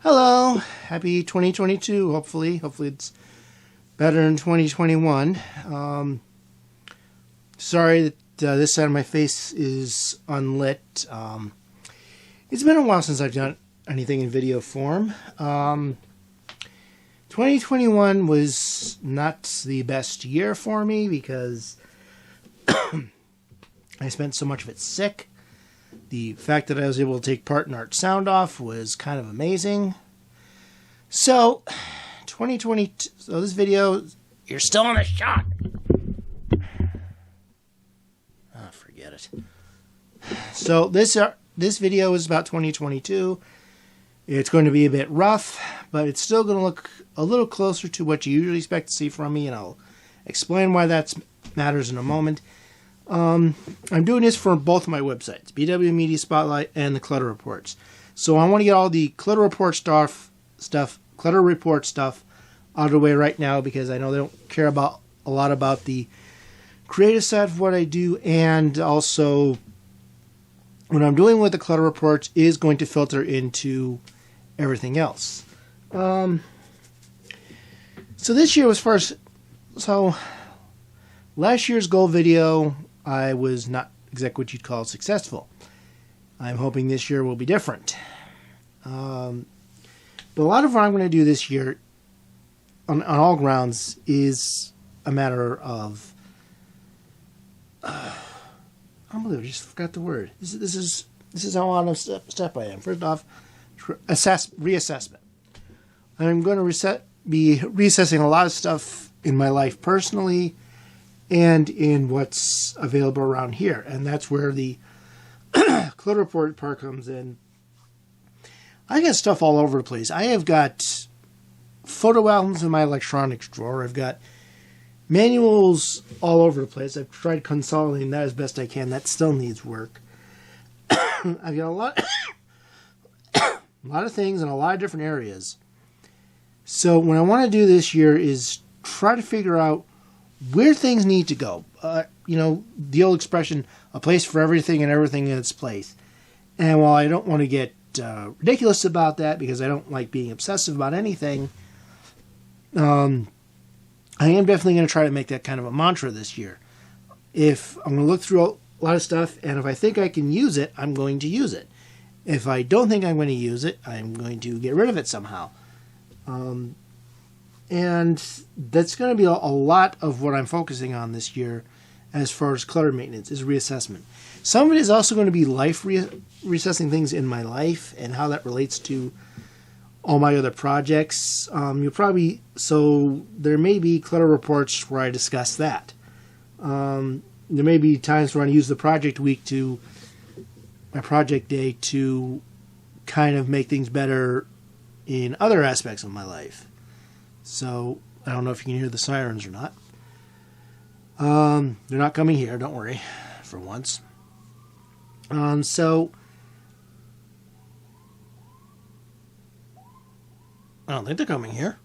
Hello, happy 2022. Hopefully it's better than 2021. Sorry that this side of my face is unlit. It's been a while since I've done anything in video form. 2021 was not the best year for me because I spent so much of it sick. The fact that I was able to take part in Art Sound Off was kind of amazing. So, 2022. So this video, you're still on a shot. Oh, forget it. So this video is about 2022. It's going to be a bit rough, but it's still going to look a little closer to what you usually expect to see from me, and I'll explain why that matters in a moment. I'm doing this for both of my websites, BW Media Spotlight and the Clutter Reports. So I want to get all the Clutter Report stuff out of the way right now because I know they don't care a lot about the creative side of what I do, and also what I'm doing with the Clutter Reports is going to filter into everything else. So this year, last year's goal video, I was not exactly what you'd call successful. I'm hoping this year will be different. But a lot of what I'm going to do this year, on all grounds, is a matter of... unbelievable, I just forgot the word. This is how on a step I am. First off, reassessment. I'm going to be reassessing a lot of stuff in my life personally and in what's available around here. And that's where the Clutter Report part comes in. I got stuff all over the place. I have got photo albums in my electronics drawer. I've got manuals all over the place. I've tried consolidating that as best I can. That still needs work. I've got a lot of things in a lot of different areas. So what I want to do this year is try to figure out where things need to go. The old expression, a place for everything and everything in its place. And while I don't want to get ridiculous about that because I don't like being obsessive about anything, I am definitely going to try to make that kind of a mantra this year. If I'm going to look through a lot of stuff, and if I think I can use it, I'm going to use it. If I don't think I'm going to use it, I'm going to get rid of it somehow. And that's going to be a lot of what I'm focusing on this year as far as clutter maintenance, is reassessment. Some of it is also going to be reassessing things in my life and how that relates to all my other projects. So there may be clutter reports where I discuss that. There may be times where I use the project week my project day to kind of make things better in other aspects of my life. So I don't know if you can hear the sirens or not. They're not coming here, don't worry, for once. So I don't think they're coming here.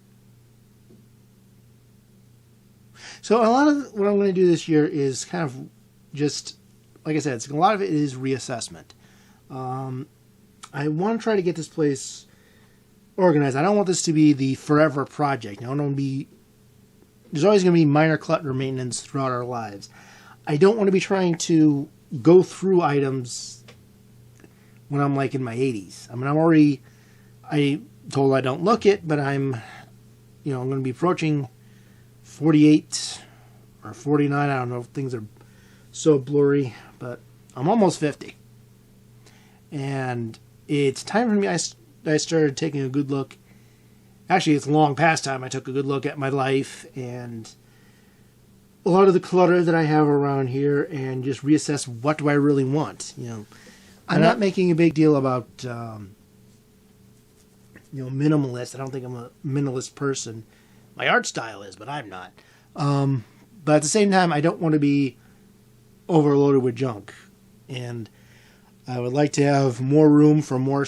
So a lot of what I'm going to do this year is kind of just, like I said, a lot of it is reassessment. I want to try to get this place organized. I don't want this to be the forever project. There's always going to be minor clutter maintenance throughout our lives. I don't want to be trying to go through items when I'm like in my 80s. I mean, I told I don't look it, but I'm going to be approaching 48 or 49. I don't know if things are so blurry, but I'm almost 50. And it's time for me. I started taking a good look. Actually, it's long past time I took a good look at my life and a lot of the clutter that I have around here and just reassess what do I really want. I'm not making a big deal about minimalist. I don't think I'm a minimalist person. My art style is, but I'm not. But at the same time, I don't want to be overloaded with junk, and I would like to have more room for more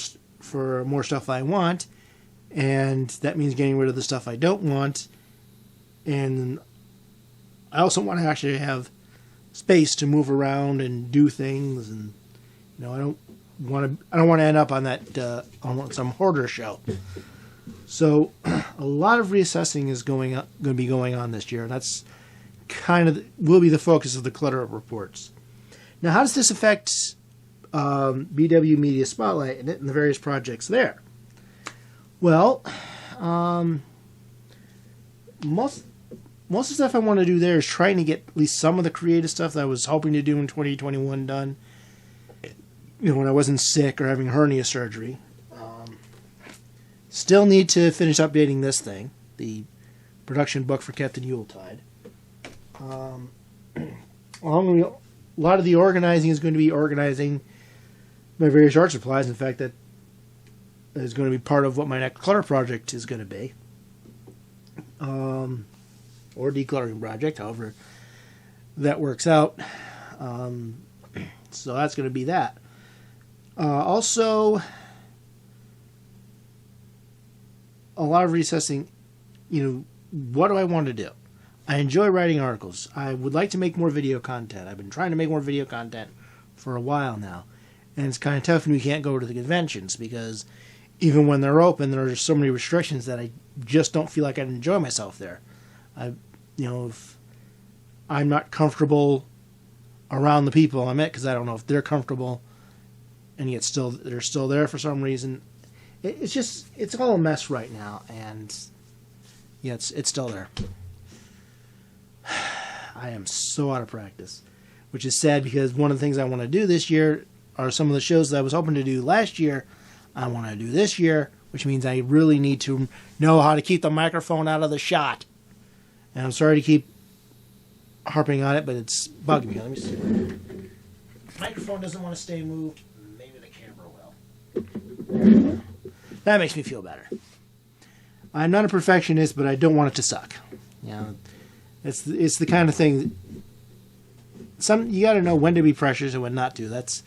stuff I want, and that means getting rid of the stuff I don't want. And I also want to actually have space to move around and do things, and I don't don't want to end up on that on some hoarder show. So a lot of reassessing is going to be going on this year, and that's kind of will be the focus of the Clutter reports. Now, how does this affect BW Media Spotlight and the various projects there? Well, most of the stuff I want to do there is trying to get at least some of the creative stuff that I was hoping to do in 2021 done. When I wasn't sick or having hernia surgery. Still need to finish updating this thing, the production book for Captain Yuletide. A lot of the organizing is going to be organizing my various art supplies. In fact, that is going to be part of what my next clutter project is going to be. Or decluttering project, however that works out. So that's going to be that. Also, a lot of reassessing, what do I want to do? I enjoy writing articles. I would like to make more video content. I've been trying to make more video content for a while now. And it's kind of tough when you can't go to the conventions because even when they're open, there are just so many restrictions that I just don't feel like I'd enjoy myself there. If I'm not comfortable around the people I'm at because I don't know if they're comfortable and yet they're still there for some reason. It's all a mess right now, and yeah, it's still there. I am so out of practice, which is sad because one of the things I want to do this year are some of the shows that I was hoping to do last year. I want to do this year, which means I really need to know how to keep the microphone out of the shot. And I'm sorry to keep harping on it, but it's bugging me. Let me see. The microphone doesn't want to stay moved. Maybe the camera will. That makes me feel better. I'm not a perfectionist, but I don't want it to suck. It's the kind of thing. You got to know when to be precious and when not to. That's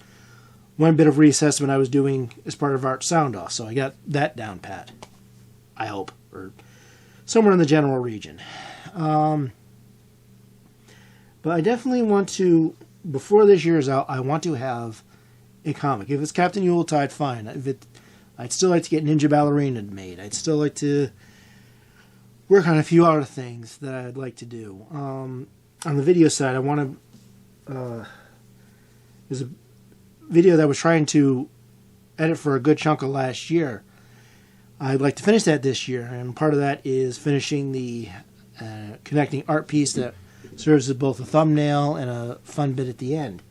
one bit of reassessment I was doing as part of Art Sound Off, so I got that down pat. I hope, or somewhere in the general region. But I definitely want to, before this year is out, I want to have a comic. If it's Captain Yuletide, fine. I'd still like to get Ninja Ballerina made. I'd still like to work on a few other things that I'd like to do. On the video side, I want to... there's a video that I was trying to edit for a good chunk of last year. I'd like to finish that this year, and part of that is finishing the connecting art piece that serves as both a thumbnail and a fun bit at the end.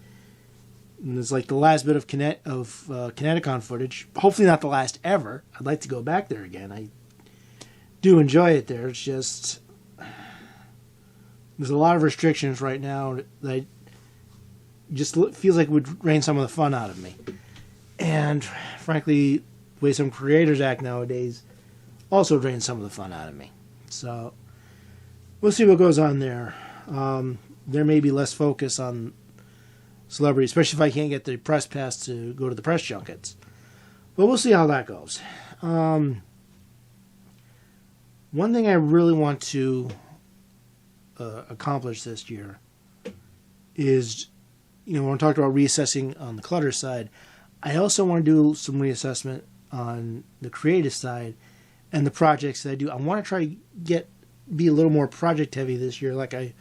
And it's like the last bit of Kineticon footage. Hopefully not the last ever. I'd like to go back there again. I do enjoy it there. It's just... there's a lot of restrictions right now that just feels like it would drain some of the fun out of me. And frankly, the way some creators act nowadays also drains some of the fun out of me. So we'll see what goes on there. There may be less focus on celebrity, especially if I can't get the press pass to go to the press junkets. But we'll see how that goes. One thing I really want to accomplish this year is, when I talked about reassessing on the clutter side, I also want to do some reassessment on the creative side and the projects that I do. I want to try to be a little more project heavy this year like I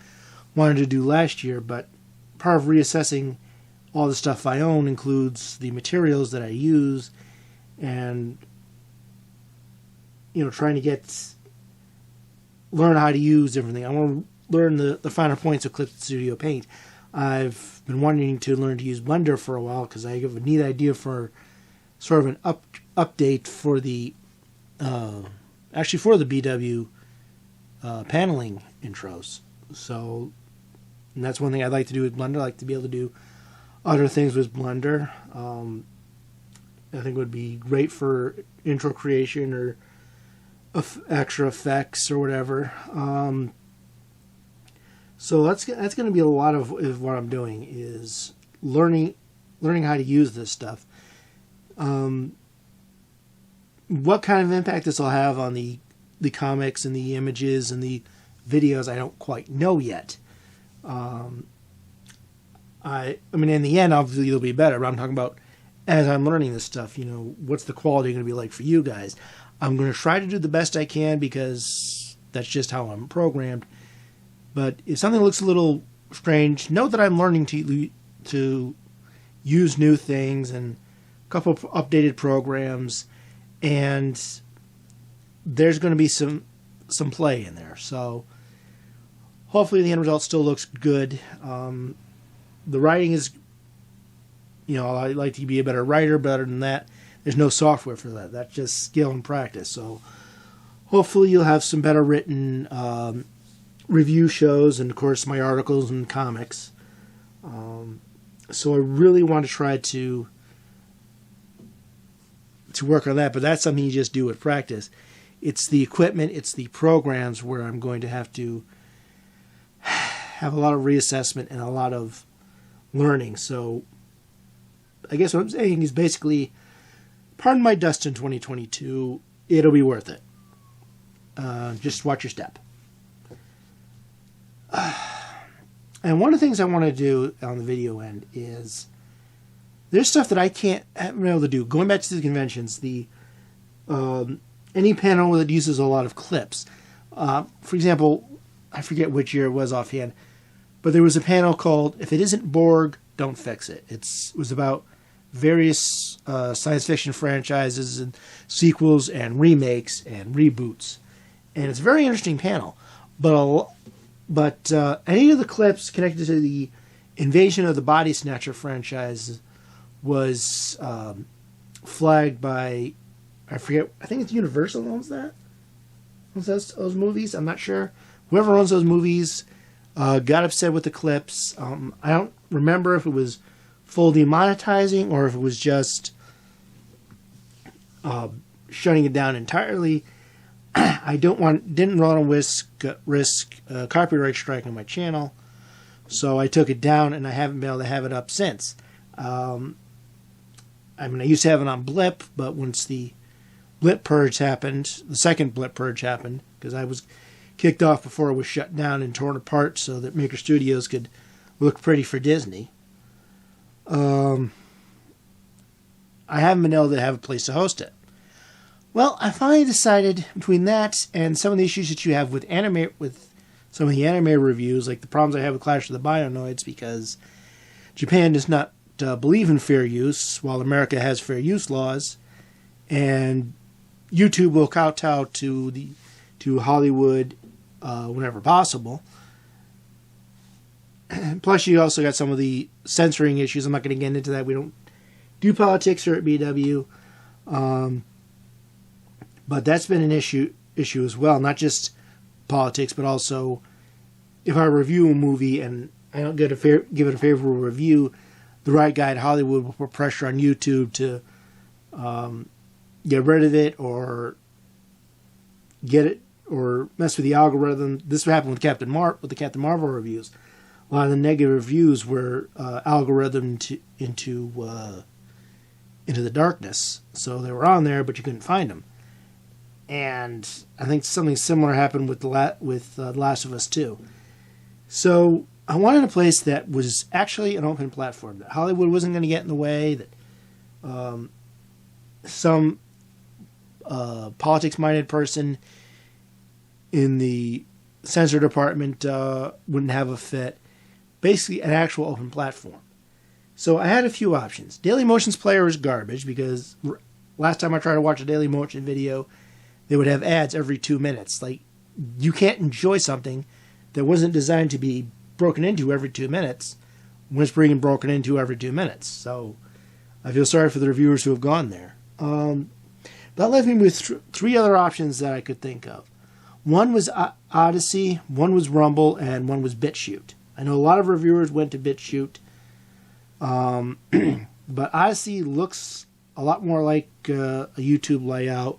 wanted to do last year, but part of reassessing all the stuff I own includes the materials that I use and, trying to learn how to use different things. I want to learn the finer points of Clip Studio Paint. I've been wanting to learn to use Blender for a while because I have a neat idea for sort of an update for the for the BW paneling intros. So and that's one thing I'd like to do with Blender. I'd like to be able to do other things with Blender. I think it would be great for intro creation or extra effects or whatever. So that's going to be a lot of what I'm doing is learning how to use this stuff. What kind of impact this will have on the comics and the images and the videos, I don't quite know yet. I mean, in the end, obviously it'll be better. But I'm talking about as I'm learning this stuff, you know, what's the quality going to be like for you guys? I'm going to try to do the best I can because that's just how I'm programmed. But if something looks a little strange, know that I'm learning to use new things and a couple of updated programs, and there's going to be some play in there. So hopefully the end result still looks good. The writing is, you know, I like to be a better writer, but other than that, there's no software for that. That's just skill and practice. So hopefully you'll have some better written review shows and, of course, my articles and comics. So I really want to try to work on that, but that's something you just do with practice. It's the equipment, it's the programs where I'm going to have to have a lot of reassessment and a lot of learning. So I guess what I'm saying is basically, pardon my dust in 2022, it'll be worth it. Just watch your step. And one of the things I want to do on the video end is, there's stuff that I haven't been able to do. Going back to the conventions, any panel that uses a lot of clips. For example, I forget which year it was offhand, but there was a panel called "If It Isn't Borg, Don't Fix It." It was about various science fiction franchises and sequels and remakes and reboots, and it's a very interesting panel. But any of the clips connected to the Invasion of the Body Snatcher franchise was flagged by, I forget, I think it's Universal owns that? Owns those movies? I'm not sure. Whoever owns those movies got upset with the clips. I don't remember if it was full demonetizing or if it was just shutting it down entirely. I didn't want to risk copyright strike on my channel, so I took it down, and I haven't been able to have it up since. I used to have it on Blip, but once the Blip purge happened, the second Blip purge happened, because I was kicked off before it was shut down and torn apart so that Maker Studios could look pretty for Disney. I haven't been able to have a place to host it. Well, I finally decided between that and some of the issues that you have with some of the anime reviews, like the problems I have with Clash of the Bionoids, because Japan does not believe in fair use, while America has fair use laws, and YouTube will kowtow to Hollywood whenever possible. Plus, you also got some of the censoring issues. I'm not going to get into that. We don't do politics here at BW. But that's been an issue as well. Not just politics, but also if I review a movie and I don't give it a favorable review, the right guy at Hollywood will put pressure on YouTube to get rid of it or get it or mess with the algorithm. This happened with with the Captain Marvel reviews. A lot of the negative reviews were algorithm into the darkness, so they were on there, but you couldn't find them. And I think something similar happened with The Last of Us 2. So I wanted a place that was actually an open platform, that Hollywood wasn't going to get in the way, that some politics-minded person in the censor department wouldn't have a fit. Basically, an actual open platform. So I had a few options. Dailymotion's player is garbage, because last time I tried to watch a Dailymotion video, they would have ads every 2 minutes. Like, you can't enjoy something that wasn't designed to be broken into every 2 minutes when it's being broken into every 2 minutes. So I feel sorry for the reviewers who have gone there. That left me with three other options that I could think of. One was Odyssey, one was Rumble, and one was BitChute. I know a lot of reviewers went to BitChute, but Odyssey looks a lot more like a YouTube layout.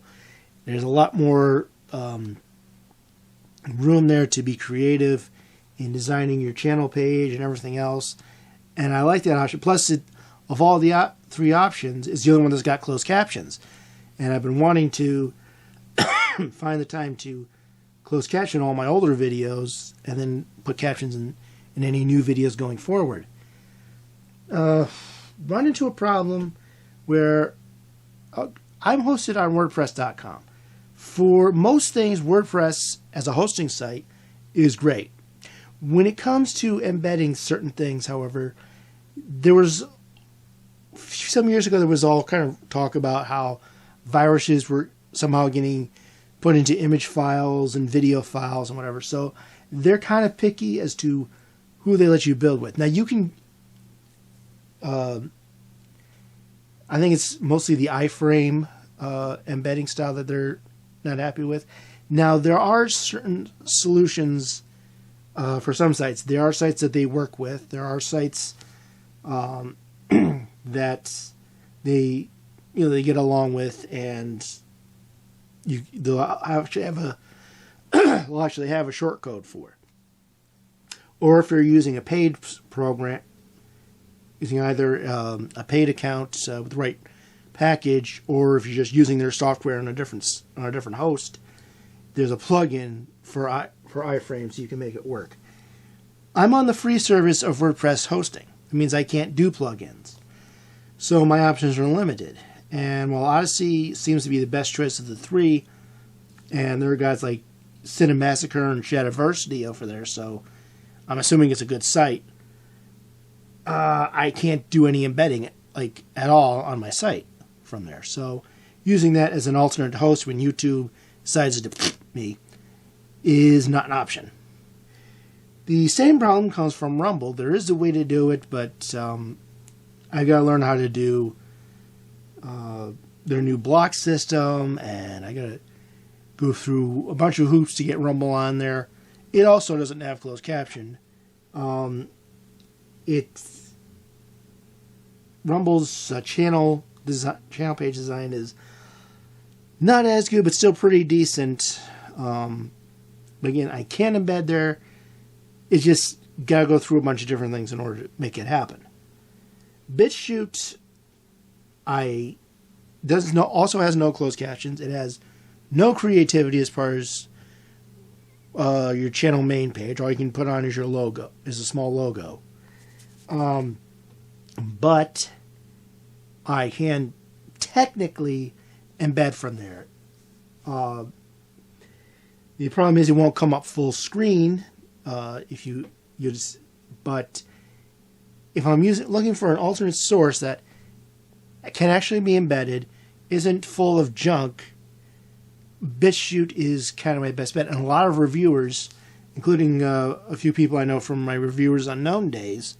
There's a lot more room there to be creative in designing your channel page and everything else. And I like that option. Plus, of all the three options, it's the only one that's got closed captions. And I've been wanting to find the time to close caption all my older videos and then put captions in any new videos going forward. Run into a problem where I'm hosted on WordPress.com. For most things, WordPress as a hosting site is great. When it comes to embedding certain things, however, there was some years ago there was all kind of talk about how viruses were somehow getting put into image files and video files and whatever. So they're kind of picky as to who they let you build with. Now you can, I think it's mostly the iframe embedding style that they're not happy with. Now there are certain solutions for some sites. There are sites that they work with. There are sites that they get along with, and they'll actually have a short code for it. Or if you're using a paid program, using either a paid account with the right package, or if you're just using their software on a different host, there's a plugin for iframe so you can make it work. I'm on the free service of WordPress hosting. It means I can't do plugins, so my options are limited. And while Odyssey seems to be the best choice of the three, and there are guys like Cinemassacre and Shadiversity over there, so I'm assuming it's a good site, I can't do any embedding at all on my site from there. So using that as an alternate host when YouTube decides to me is not an option. The same problem comes from Rumble. There is a way to do it, but I got to learn how to do their new block system, and I got to go through a bunch of hoops to get Rumble on there. It also doesn't have closed caption. Rumble's channel page design is not as good, but still pretty decent. But again, I can embed there. It's just got to go through a bunch of different things in order to make it happen. BitChute also has no closed captions. It has no creativity as far as your channel main page. All you can put on is your logo, is a small logo. But I can technically embed from there. The problem is it won't come up full screen if you just. But if I'm looking for an alternate source that can actually be embedded, isn't full of junk, BitChute is kind of my best bet. And a lot of reviewers, including a few people I know from my Reviewers Unknown days,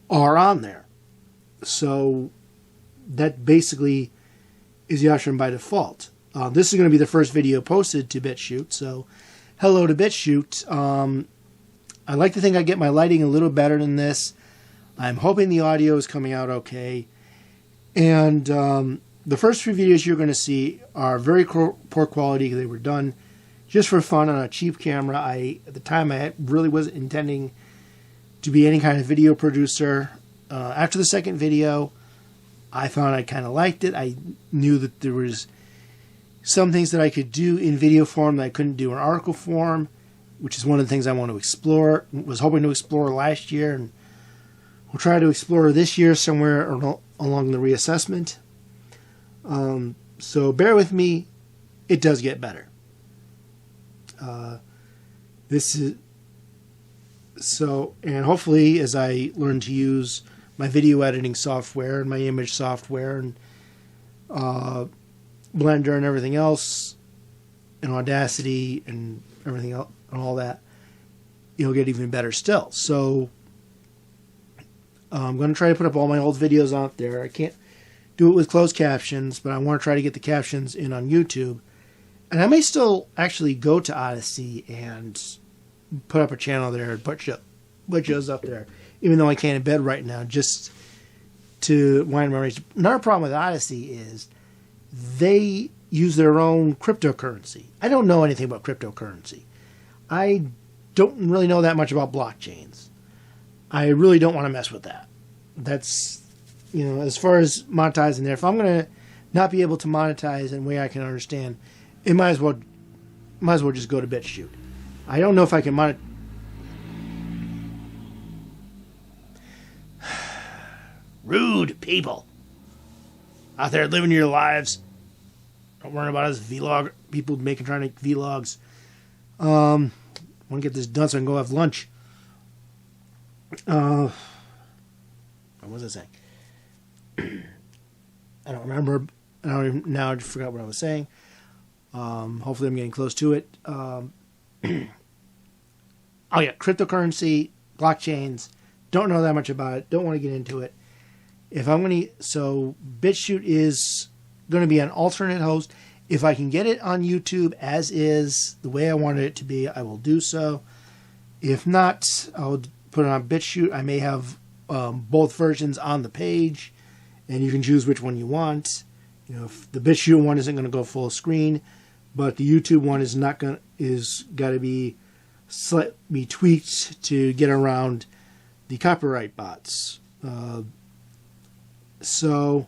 are on there. So that basically is the option by default. This is going to be the first video posted to BitChute, so hello to BitChute. I like to think I get my lighting a little better than this. I'm hoping the audio is coming out okay. And the first few videos you're going to see are very poor quality. They were done just for fun on a cheap camera. At the time, I really wasn't intending to be any kind of video producer. After the second video, I found I kind of liked it. I knew that there was some things that I could do in video form that I couldn't do in article form, which is one of the things I want to explore. Was hoping to explore last year, and we'll try to explore this year somewhere along the reassessment. So bear with me. It does get better. And hopefully as I learn to use my video editing software and my image software and Blender and everything else, and Audacity and everything else and all that, it'll get even better still. So I'm going to try to put up all my old videos out there. I can't do it with closed captions, but I want to try to get the captions in on YouTube. And I may still actually go to Odyssey and put up a channel there and put shows up there, even though I can't embed right now, just to wind my race. Another problem with Odyssey is they use their own cryptocurrency. I don't know anything about cryptocurrency. I don't really know that much about blockchains. I really don't want to mess with that. That's, as far as monetizing there, if I'm going to not be able to monetize in a way I can understand, it might as well just go to BitChute. I don't know if I can monetize. Rude people. out there living your lives. Don't worry about us vlog people trying to make vlogs. Want to get this done so I can go have lunch. What was I saying? I don't remember. Now I forgot what I was saying. Hopefully I'm getting close to it. Oh yeah, cryptocurrency, blockchains. Don't know that much about it. Don't want to get into it. So BitChute is going to be an alternate host. If I can get it on YouTube as is, the way I wanted it to be, I will do so. If not, I'll put it on BitChute. I may have both versions on the page, and you can choose which one you want. If the BitChute one isn't going to go full screen, but the YouTube one is got to be slightly tweaked to get around the copyright bots. So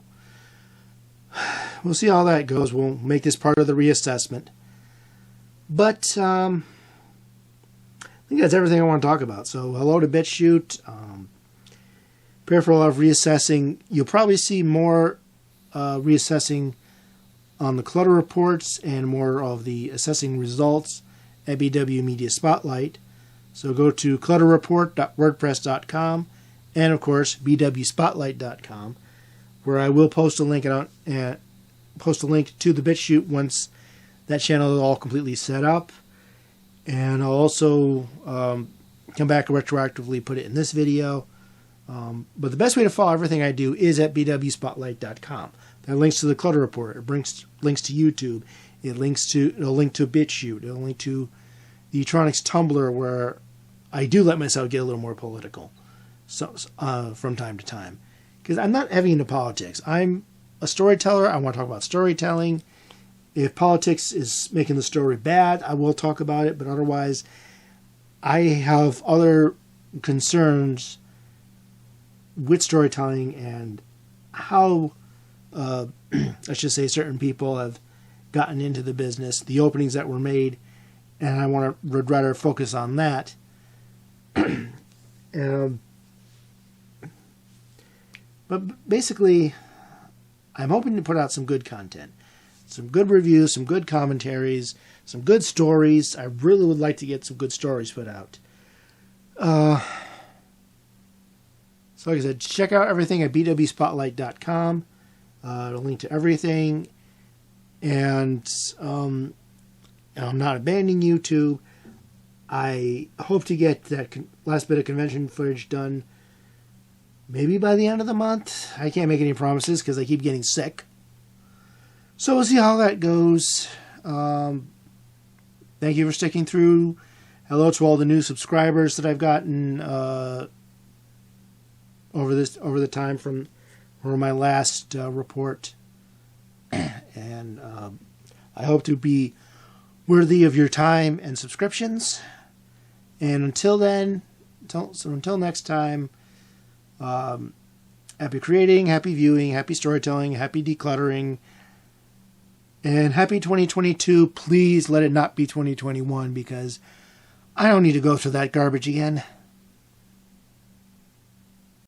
we'll see how that goes. We'll make this part of the reassessment. But I think that's everything I want to talk about. So hello to BitChute. Prepare for a lot of reassessing. You'll probably see more reassessing on the Clutter reports and more of the assessing results at BW Media Spotlight. So go to clutterreport.wordpress.com and of course bwspotlight.com, where I will post a link to the BitChute once that channel is all completely set up, and I'll also come back and retroactively put it in this video. But the best way to follow everything I do is at bwspotlight.com. That links to the Clutter Report. It links to YouTube. It'll link to BitChute. It'll link to the Electronics Tumblr, where I do let myself get a little more political from time to time. Because I'm not heavy into politics. I'm a storyteller. I want to talk about storytelling. If politics is making the story bad, I will talk about it. But otherwise, I have other concerns with storytelling and how, let's just say, certain people have gotten into the business, the openings that were made, and I would rather focus on that. But basically, I'm hoping to put out some good content, some good reviews, some good commentaries, some good stories. I really would like to get some good stories put out. So like I said, check out everything at bwspotlight.com. It'll link to everything. And I'm not abandoning YouTube. I hope to get that last bit of convention footage done maybe by the end of the month. I can't make any promises because I keep getting sick. So we'll see how that goes. Thank you for sticking through. Hello to all the new subscribers that I've gotten over the time from my last report. And I hope to be worthy of your time and subscriptions. And until then, until next time, happy creating, happy viewing, happy storytelling, happy decluttering, and happy 2022. Please let it not be 2021, because I don't need to go through that garbage again.